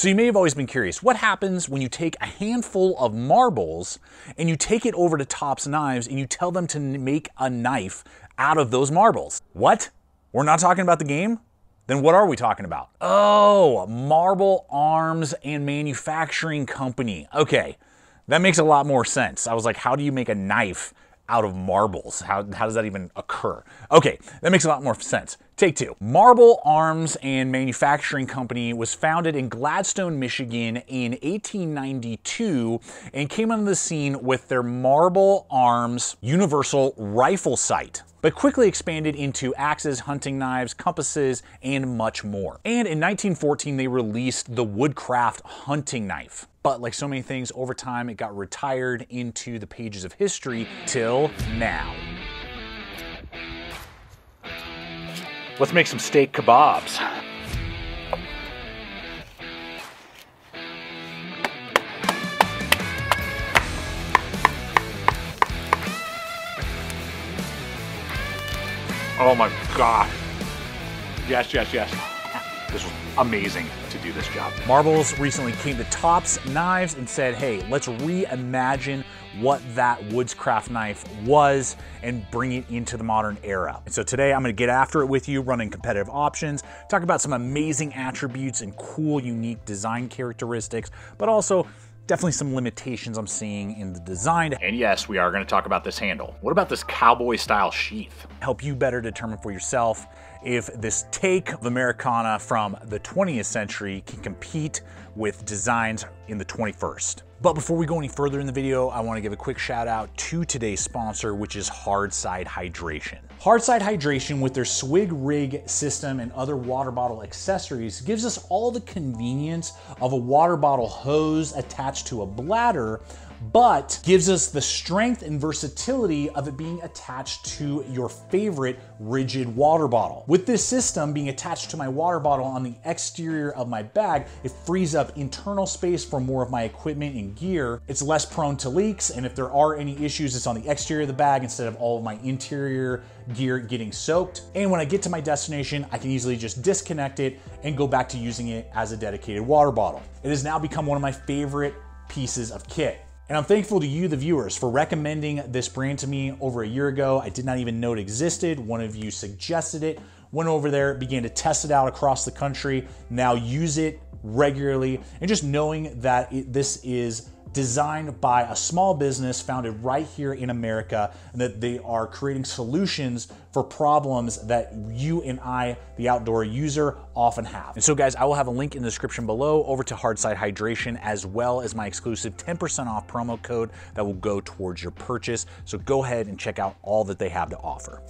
So you may have always been curious, what happens when you take a handful of marbles and you take it over to Tops Knives and you tell them to make a knife out of those marbles? What? We're not talking about the game? Then what are we talking about? Oh, Marble Arms and Manufacturing Company. Okay, that makes a lot more sense. I was like, how do you make a knife out of marbles? How does that even occur? Okay, that makes a lot more sense. Take two. Marble Arms and Manufacturing Company was founded in Gladstone, Michigan in 1892 and came onto the scene with their Marble Arms Universal Rifle Sight, but quickly expanded into axes, hunting knives, compasses, and much more. And in 1914, they released the Woodcraft hunting knife. But like so many things, over time, it got retired into the pages of history till now. Let's make some steak kebabs. Oh my God. Yes, yes, yes. This was amazing to do this job. Marbles recently came to Tops Knives and said, hey, let's reimagine what that Woodcraft knife was and bring it into the modern era. And so today I'm gonna get after it with you, running competitive options, talk about some amazing attributes and cool, unique design characteristics, but also definitely some limitations I'm seeing in the design. And yes, we are gonna talk about this handle. What about this cowboy style sheath? Help you better determine for yourself if this take of Americana from the 20th century can compete with designs in the 21st. But before we go any further in the video, I want to give a quick shout out to today's sponsor, which is Hardside Hydration. Hardside Hydration, with their Swig Rig system and other water bottle accessories, gives us all the convenience of a water bottle hose attached to a bladder, but gives us the strength and versatility of it being attached to your favorite rigid water bottle. With this system being attached to my water bottle on the exterior of my bag, it frees up internal space for more of my equipment and gear. It's less prone to leaks, and if there are any issues, it's on the exterior of the bag instead of all of my interior gear getting soaked. And when I get to my destination, I can easily just disconnect it and go back to using it as a dedicated water bottle. It has now become one of my favorite pieces of kit. And I'm thankful to you, the viewers, for recommending this brand to me over a year ago. I did not even know it existed. One of you suggested it, went over there, began to test it out across the country, now use it regularly. And just knowing that this is designed by a small business founded right here in America, and that they are creating solutions for problems that you and I, the outdoor user, often have. And so guys, I will have a link in the description below over to Hardside Hydration, as well as my exclusive 10% off promo code that will go towards your purchase. So go ahead and check out all that they have to offer.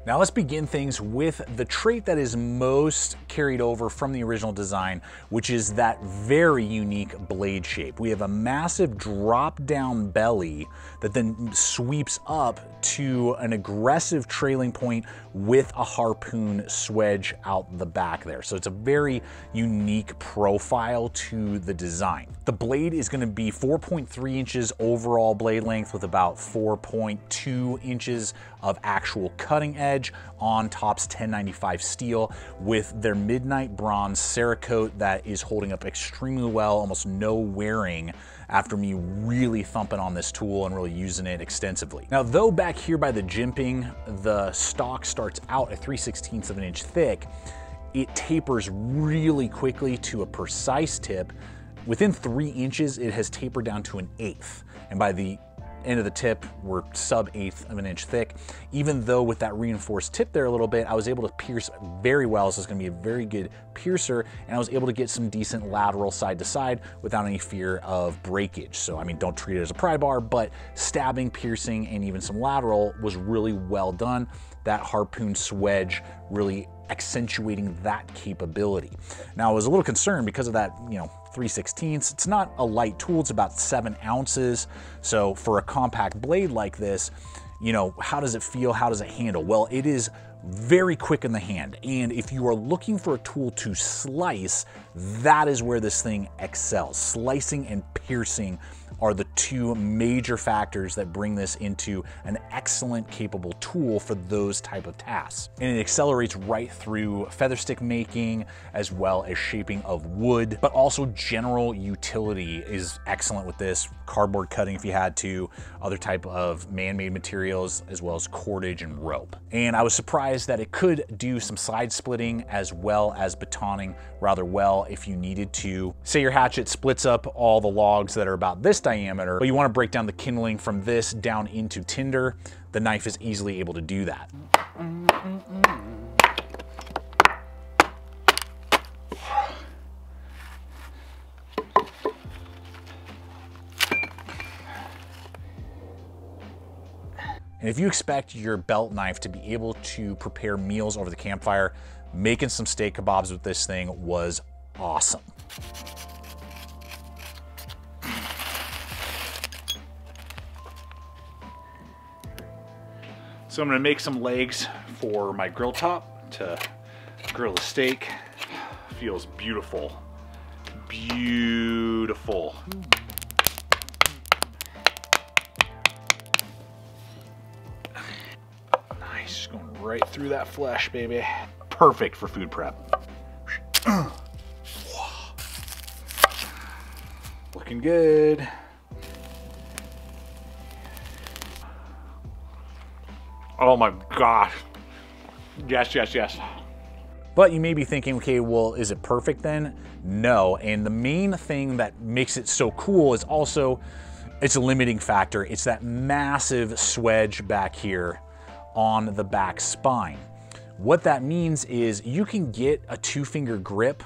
Now let's begin things with the trait that is most carried over from the original design, which is that very unique blade shape. We have a massive drop down belly that then sweeps up to an aggressive trailing point with a harpoon swedge out the back there. So it's a very unique profile to the design. The blade is gonna be 4.3 inches overall blade length with about 4.2 inches of actual cutting edge on Tops 1095 steel with their midnight bronze Cerakote that is holding up extremely well, almost no wearing after me really thumping on this tool and really using it extensively. Now, though back here by the jimping, the stock starts out at 3/16 of an inch thick, it tapers really quickly to a precise tip. Within 3 inches, it has tapered down to 1/8. And by the end of the tip, we're sub-1/8 of an inch thick. Even though with that reinforced tip there a little bit, I was able to pierce very well. So it's gonna be a very good piercer, and I was able to get some decent lateral side to side without any fear of breakage. So I mean, don't treat it as a pry bar, but stabbing, piercing, and even some lateral was really well done. That harpoon swedge really accentuating that capability. Now I was a little concerned because of that, 3/16. It's not a light tool, it's about 7 ounces. So for a compact blade like this, how does it feel? How does it handle? Well, it is very quick in the hand. And if you are looking for a tool to slice, that is where this thing excels. Slicing and piercing are the two major factors that bring this into an excellent, capable tool for those type of tasks. And it accelerates right through feather stick making, as well as shaping of wood, but also general utility is excellent with this. Cardboard cutting if you had to, other type of man-made materials, as well as cordage and rope. And I was surprised that it could do some side splitting as well as batoning rather well if you needed to. Say your hatchet splits up all the logs that are about this diameter, but you want to break down the kindling from this down into tinder, the knife is easily able to do that. And if you expect your belt knife to be able to prepare meals over the campfire, making some steak kebabs with this thing was awesome. So I'm gonna make some legs for my grill top to grill the steak. Feels beautiful, beautiful. Nice, just going right through that flesh, baby. Perfect for food prep. Looking good. Oh my gosh. Yes, yes, yes. But you may be thinking, okay, well, is it perfect then? No, and the main thing that makes it so cool is also, it's a limiting factor. It's that massive swedge back here on the back spine. What that means is you can get a 2-finger grip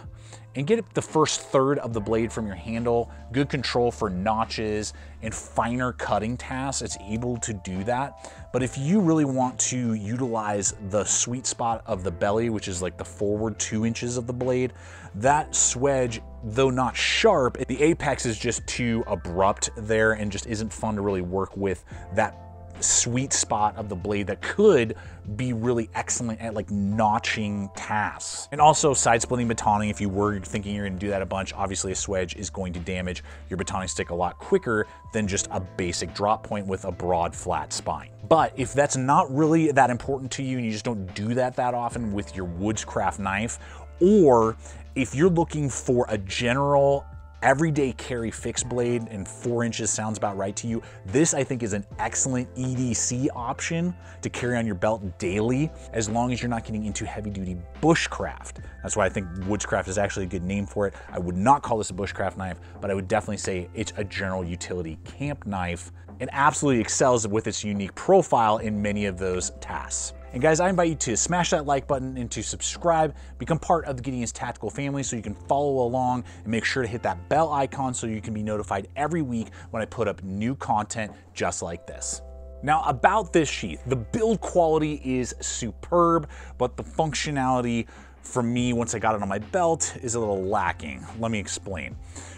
and get the first third of the blade from your handle, good control for notches and finer cutting tasks. It's able to do that. But if you really want to utilize the sweet spot of the belly, which is like the forward 2 inches of the blade, that swedge, though not sharp, the apex is just too abrupt there and just isn't fun to really work with that sweet spot of the blade that could be really excellent at like notching tasks. And also side splitting batoning, if you were thinking you're gonna do that a bunch, obviously a swedge is going to damage your batoning stick a lot quicker than just a basic drop point with a broad flat spine. But if that's not really that important to you and you just don't do that often with your Woodcraft knife, or if you're looking for a general everyday carry fixed blade and 4 inches sounds about right to you, this I think is an excellent EDC option to carry on your belt daily, as long as you're not getting into heavy duty bushcraft. That's why I think Woodcraft is actually a good name for it. I would not call this a bushcraft knife, but I would definitely say it's a general utility camp knife and absolutely excels with its unique profile in many of those tasks. And guys, I invite you to smash that like button and to subscribe, become part of the Gideon's Tactical family so you can follow along, and make sure to hit that bell icon so you can be notified every week when I put up new content just like this. Now about this sheath, the build quality is superb, but the functionality for me, once I got it on my belt, is a little lacking. Let me explain.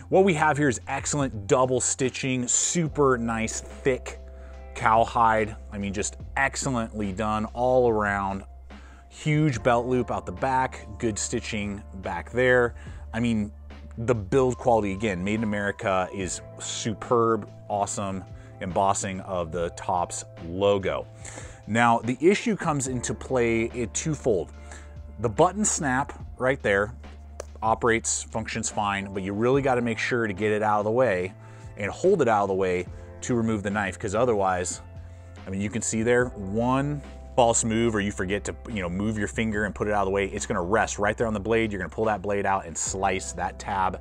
What we have here is excellent double stitching, super nice thick cowhide. I mean, just excellently done all around. Huge belt loop out the back, good stitching back there. I mean, the build quality, again, made in America, is superb, awesome embossing of the Tops logo. Now, the issue comes into play in twofold. The button snap right there operates, functions fine, but you really got to make sure to get it out of the way and hold it out of the way to remove the knife, because otherwise, I mean, you can see there, one false move or you forget to, move your finger and put it out of the way, it's gonna rest right there on the blade. You're gonna pull that blade out and slice. That tab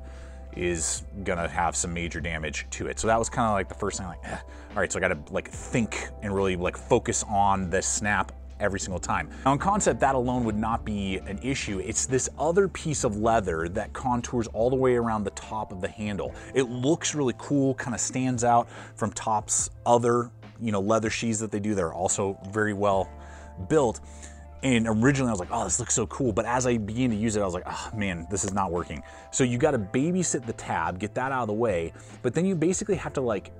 is gonna have some major damage to it. So that was kind of like the first thing, like, all right, so I gotta like think and really like focus on the snap every single time. Now in concept, that alone would not be an issue. It's this other piece of leather that contours all the way around the top of the handle. It looks really cool, kind of stands out from Top's other, leather sheaths that they do. They're also very well built. And originally I was like, oh, this looks so cool. But as I began to use it, I was like, oh man, this is not working. So you got to babysit the tab, get that out of the way. But then you basically have to like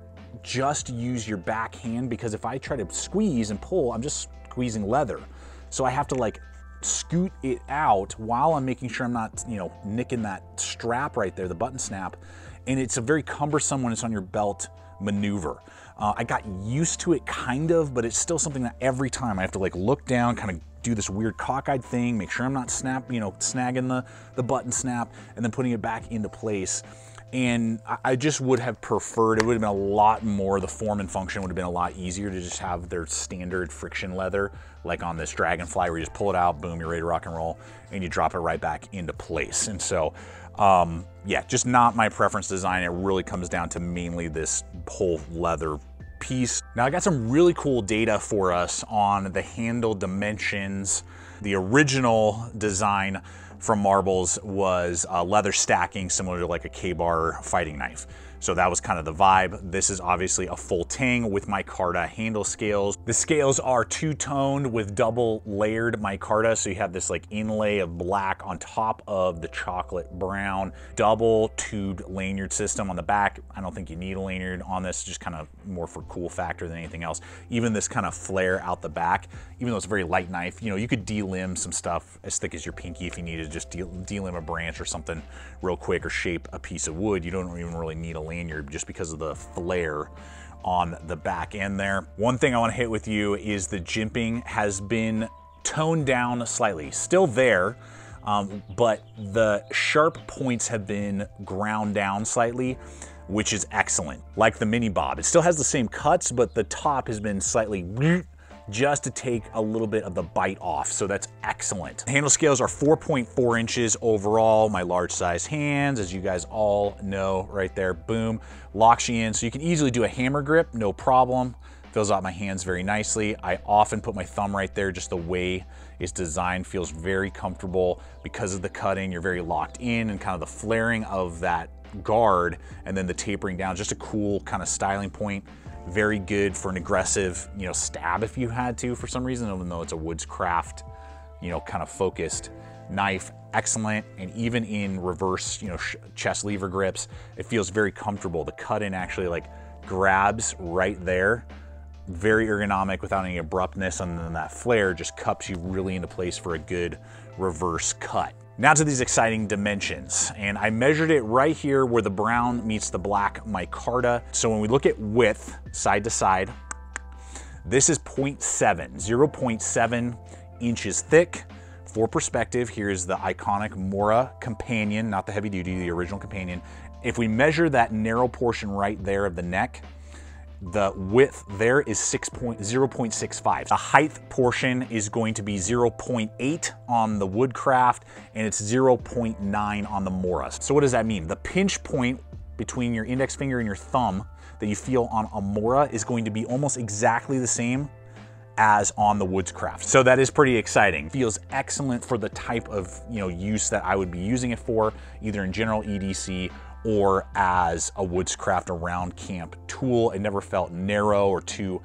just use your back hand, because if I try to squeeze and pull, I'm just squeezing leather. So I have to like scoot it out while I'm making sure I'm not, you know, nicking that strap right there, the button snap. And it's a very cumbersome when it's on your belt maneuver. I got used to it kind of, but it's still something that every time I have to like look down, kind of do this weird cockeyed thing, make sure I'm not snagging the button snap and then putting it back into place. And I just would have preferred, it would have been a lot more, the form and function would have been a lot easier to just have their standard friction leather, like on this Dragonfly, where you just pull it out, boom, you're ready to rock and roll, and you drop it right back into place. And so, yeah, just not my preference design. It really comes down to mainly this whole leather piece. Now I got some really cool data for us on the handle dimensions. The original design from Marbles was leather stacking, similar to like a K-bar fighting knife. So that was kind of the vibe. This is obviously a full ting with micarta handle scales. The scales are two-toned with double layered micarta. So you have this like inlay of black on top of the chocolate brown, double tubed lanyard system on the back. I don't think you need a lanyard on this, just kind of more for cool factor than anything else. Even this kind of flare out the back, even though it's a very light knife, you know, you could delimb some stuff as thick as your pinky if you needed to just delimb a branch or something real quick, or shape a piece of wood. You don't even really need a lanyard just because of the flare on the back end there. One thing I want to hit with you is the jimping has been toned down slightly. Still there, but the sharp points have been ground down slightly, which is excellent. Like the mini bob, it still has the same cuts, but the top has been slightly just to take a little bit of the bite off, so that's excellent. The handle scales are 4.4 inches overall. My large size hands, as you guys all know right there, boom, locks you in, so you can easily do a hammer grip, no problem. Fills out my hands very nicely. I often put my thumb right there, just the way it's designed feels very comfortable. Because of the cutting, you're very locked in, and kind of the flaring of that guard and then the tapering down, just a cool kind of styling point. Very good for an aggressive, you know, stab if you had to for some reason, even though it's a Woodcraft, you know, kind of focused knife. Excellent. And even in reverse, you know, chest lever grips, it feels very comfortable. The cut in actually like grabs right there. Very ergonomic without any abruptness, and then that flare just cups you really into place for a good reverse cut. Now to these exciting dimensions, and I measured it right here where the brown meets the black micarta. So when we look at width, side to side, this is 0.7 inches thick. For perspective, here's the iconic Mora Companion, not the heavy duty, the original Companion. If we measure that narrow portion right there of the neck, the width there is 0.65. The height portion is going to be 0.8 on the Woodcraft, and it's 0.9 on the Mora. So what does that mean? The pinch point between your index finger and your thumb that you feel on a Mora is going to be almost exactly the same as on the Woodcraft. So that is pretty exciting. Feels excellent for the type of, you know, use that I would be using it for, either in general EDC or as a Woodcraft around camp tool. It never felt narrow or too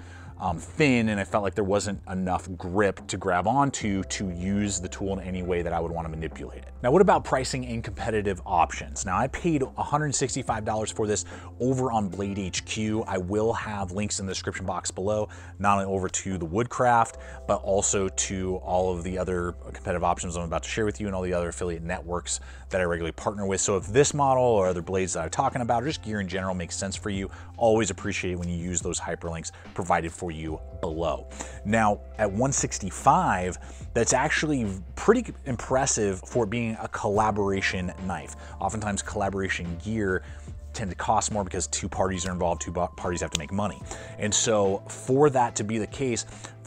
thin, and I felt like there wasn't enough grip to grab onto to use the tool in any way that I would want to manipulate it. Now, what about pricing and competitive options? Now, I paid $165 for this over on BLADEHQ. I will have links in the description box below, not only over to the Woodcraft, but also to all of the other competitive options I'm about to share with you and all the other affiliate networks that I regularly partner with. So if this model or other blades that I'm talking about, or just gear in general, makes sense for you, always appreciate it when you use those hyperlinks provided for you below. Now, at $165, that's actually pretty impressive for being a collaboration knife. Oftentimes collaboration gear tend to cost more because two parties are involved, two parties have to make money. And so for that to be the case,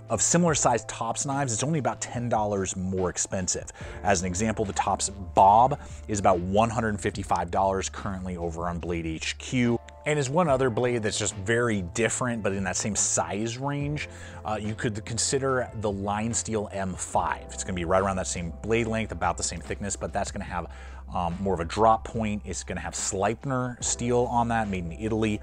of similar sized Tops knives, it's only about $10 more expensive. As an example, the Tops Bob is about $155 currently over on BLADEHQ. And is one other blade that's just very different, but in that same size range, you could consider the Line Steel M5. It's gonna be right around that same blade length, about the same thickness, but that's gonna have more of a drop point. It's gonna have Sleipner steel on that, made in Italy.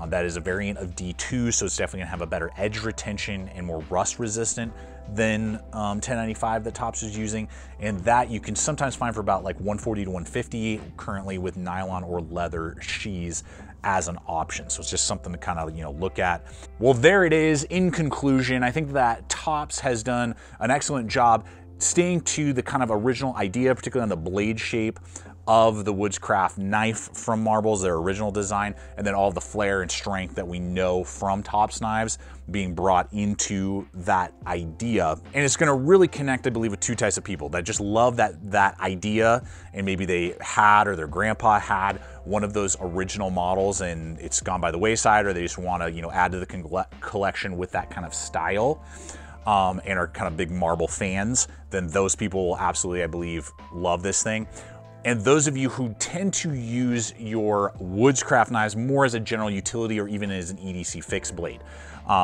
That is a variant of D2, so it's definitely gonna have a better edge retention and more rust resistant than 1095 that Tops is using. And that you can sometimes find for about like $140 to $150 currently with nylon or leather sheaths as an option. So it's just something to kind of, you know, look at. Well, there it is. In conclusion, I think that Tops has done an excellent job staying to the kind of original idea, particularly on the blade shape of the Woodcraft knife from Marbles, their original design, and then all the flair and strength that we know from Tops knives being brought into that idea. And it's gonna really connect, I believe, with two types of people that just love that idea, and maybe they had or their grandpa had one of those original models and it's gone by the wayside, or they just wanna, you know, add to the collection with that kind of style. And are kind of big Marble fans, then those people will absolutely, I believe, love this thing. And those of you who tend to use your Woodcraft knives more as a general utility or even as an EDC fixed blade.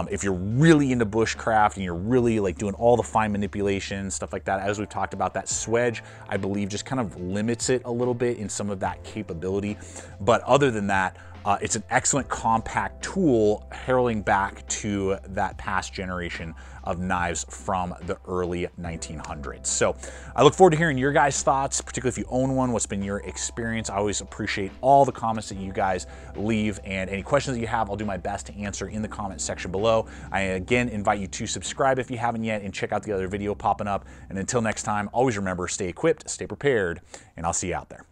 If you're really into bushcraft and you're really like doing all the fine manipulation, stuff like that, as we've talked about, that swedge, I believe, just kind of limits it a little bit in some of that capability. But other than that, it's an excellent compact tool heralding back to that past generation of knives from the early 1900s. So I look forward to hearing your guys' thoughts, particularly if you own one. What's been your experience? I always appreciate all the comments that you guys leave, and any questions that you have, I'll do my best to answer in the comment section below. I again invite you to subscribe if you haven't yet, and check out the other video popping up. And until next time, always remember, stay equipped, stay prepared, and I'll see you out there.